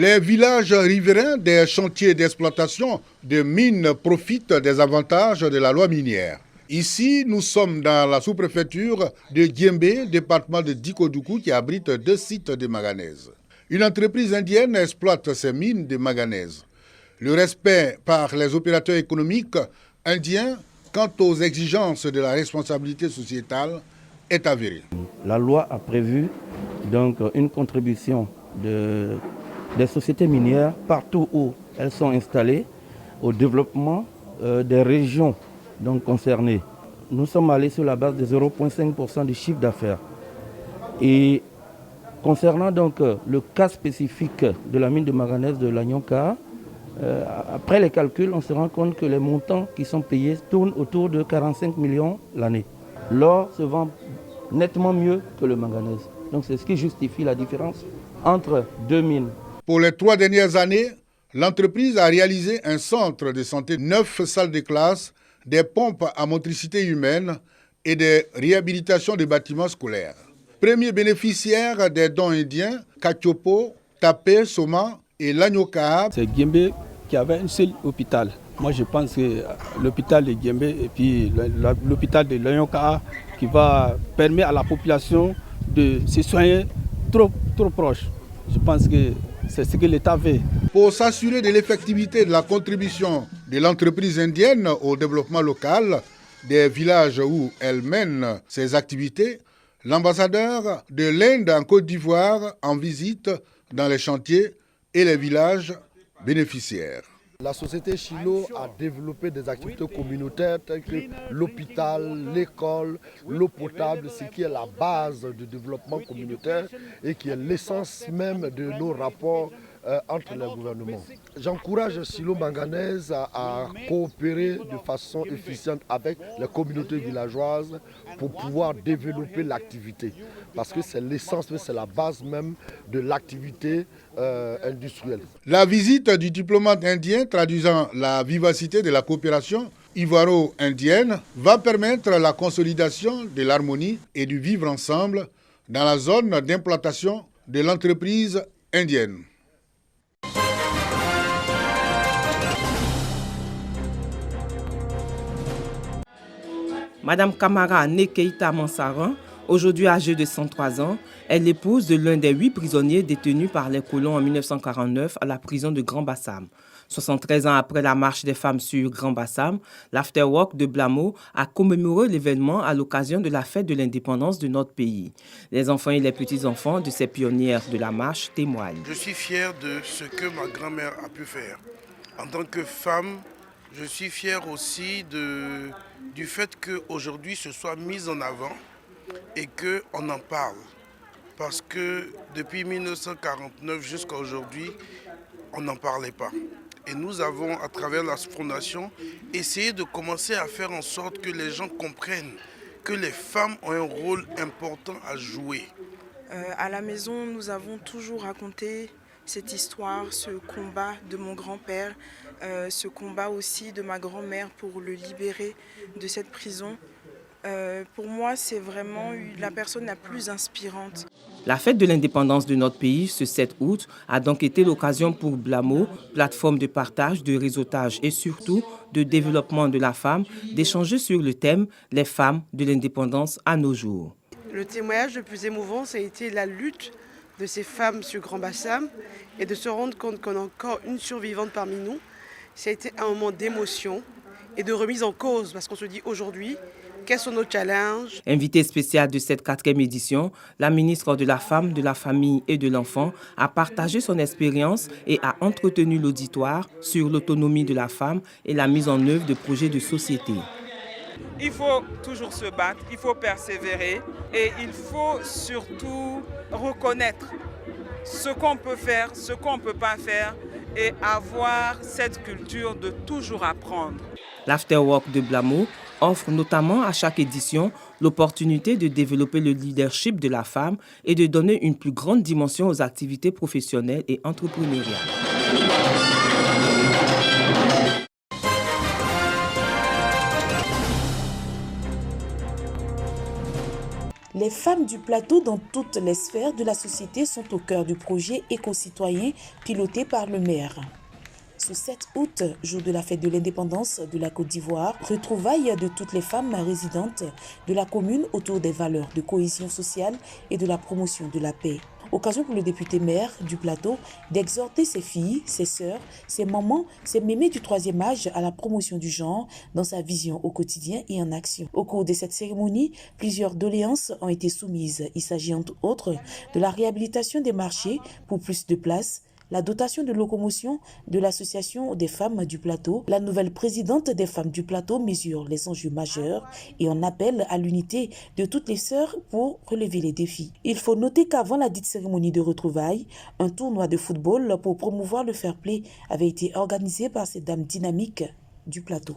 Les villages riverains des chantiers d'exploitation de mines profitent des avantages de la loi minière. Ici, nous sommes dans la sous-préfecture de Diembé, département de Dikodougou, qui abrite 2 sites de manganèse. Une entreprise indienne exploite ces mines de manganèse. Le respect par les opérateurs économiques indiens quant aux exigences de la responsabilité sociétale est avéré. La loi a prévu donc une contribution des sociétés minières partout où elles sont installées au développement des régions donc concernées. Nous sommes allés sur la base de 0,5% du chiffre d'affaires. Et concernant donc le cas spécifique de la mine de manganèse de l'Anyonka, après les calculs, on se rend compte que les montants qui sont payés tournent autour de 45 millions l'année. L'or se vend nettement mieux que le manganèse. Donc c'est ce qui justifie la différence entre deux mines. Pour les 3 dernières années, l'entreprise a réalisé un centre de santé, 9 salles de classe, des pompes à motricité humaine et des réhabilitations de bâtiments scolaires. Premier bénéficiaire des dons indiens, Kachopo, Tapé, Soma et Lanyoka. C'est Diembé qui avait un seul hôpital. Moi je pense que l'hôpital de Diembé et puis l'hôpital de Lanyoka qui va permettre à la population de se soigner trop proche. Je pense que c'est ce que l'État veut. Pour s'assurer de l'effectivité de la contribution de l'entreprise indienne au développement local des villages où elle mène ses activités, l'ambassadeur de l'Inde en Côte d'Ivoire en visite dans les chantiers et les villages bénéficiaires. La société Chilo a développé des activités communautaires telles que l'hôpital, l'école, l'eau potable, ce qui est la base du développement communautaire et qui est l'essence même de nos rapports entre les gouvernements. J'encourage Chilo Manganèse à coopérer de façon efficiente avec les communautés villageoises pour pouvoir développer l'activité. Parce que c'est l'essence, c'est la base même de l'activité industrielle. La visite du diplomate indien traduisant la vivacité de la coopération ivoiro-indienne va permettre la consolidation de l'harmonie et du vivre ensemble dans la zone d'implantation de l'entreprise indienne. Madame Kamara Nekeita Mansaran, aujourd'hui âgée de 103 ans, est l'épouse de l'un des 8 prisonniers détenus par les colons en 1949 à la prison de Grand Bassam. 73 ans après la marche des femmes sur Grand Bassam, l'Afterwork de Blamo a commémoré l'événement à l'occasion de la fête de l'indépendance de notre pays. Les enfants et les petits-enfants de ces pionnières de la marche témoignent. Je suis fier de ce que ma grand-mère a pu faire. En tant que femme, je suis fier aussi du fait qu'aujourd'hui ce soit mis en avant et qu'on en parle. Parce que depuis 1949 jusqu'à aujourd'hui, on n'en parlait pas. Et nous avons, à travers la fondation, essayé de commencer à faire en sorte que les gens comprennent que les femmes ont un rôle important à jouer. À la maison, nous avons toujours raconté cette histoire, ce combat de mon grand-père, ce combat aussi de ma grand-mère pour le libérer de cette prison. Pour moi, c'est vraiment la personne la plus inspirante. La fête de l'indépendance de notre pays, ce 7 août, a donc été l'occasion pour Blamo, plateforme de partage, de réseautage et surtout de développement de la femme, d'échanger sur le thème « Les femmes de l'indépendance à nos jours ». Le témoignage le plus émouvant, ça a été la lutte de ces femmes sur Grand Bassam et de se rendre compte qu'on a encore une survivante parmi nous. Ça a été un moment d'émotion et de remise en cause parce qu'on se dit aujourd'hui, quels sont nos challenges? Invitée spéciale de cette 4e édition, la ministre de la Femme, de la Famille et de l'Enfant a partagé son expérience et a entretenu l'auditoire sur l'autonomie de la femme et la mise en œuvre de projets de société. Il faut toujours se battre, il faut persévérer et il faut surtout reconnaître ce qu'on peut faire, ce qu'on ne peut pas faire et avoir cette culture de toujours apprendre. L'Afterwork de Blamo offre notamment à chaque édition l'opportunité de développer le leadership de la femme et de donner une plus grande dimension aux activités professionnelles et entrepreneuriales. Les femmes du plateau dans toutes les sphères de la société sont au cœur du projet éco-citoyen piloté par le maire. Ce 7 août, jour de la fête de l'indépendance de la Côte d'Ivoire, retrouvailles de toutes les femmes résidentes de la commune autour des valeurs de cohésion sociale et de la promotion de la paix. Occasion pour le député maire du plateau d'exhorter ses filles, ses sœurs, ses mamans, ses mémés du 3e âge à la promotion du genre dans sa vision au quotidien et en action. Au cours de cette cérémonie, plusieurs doléances ont été soumises. Il s'agit entre autres de la réhabilitation des marchés pour plus de places, la dotation de locomotion de l'association des femmes du plateau. La nouvelle présidente des femmes du plateau mesure les enjeux majeurs et en appelle à l'unité de toutes les sœurs pour relever les défis. Il faut noter qu'avant la dite cérémonie de retrouvailles, un tournoi de football pour promouvoir le fair play avait été organisé par ces dames dynamiques du plateau.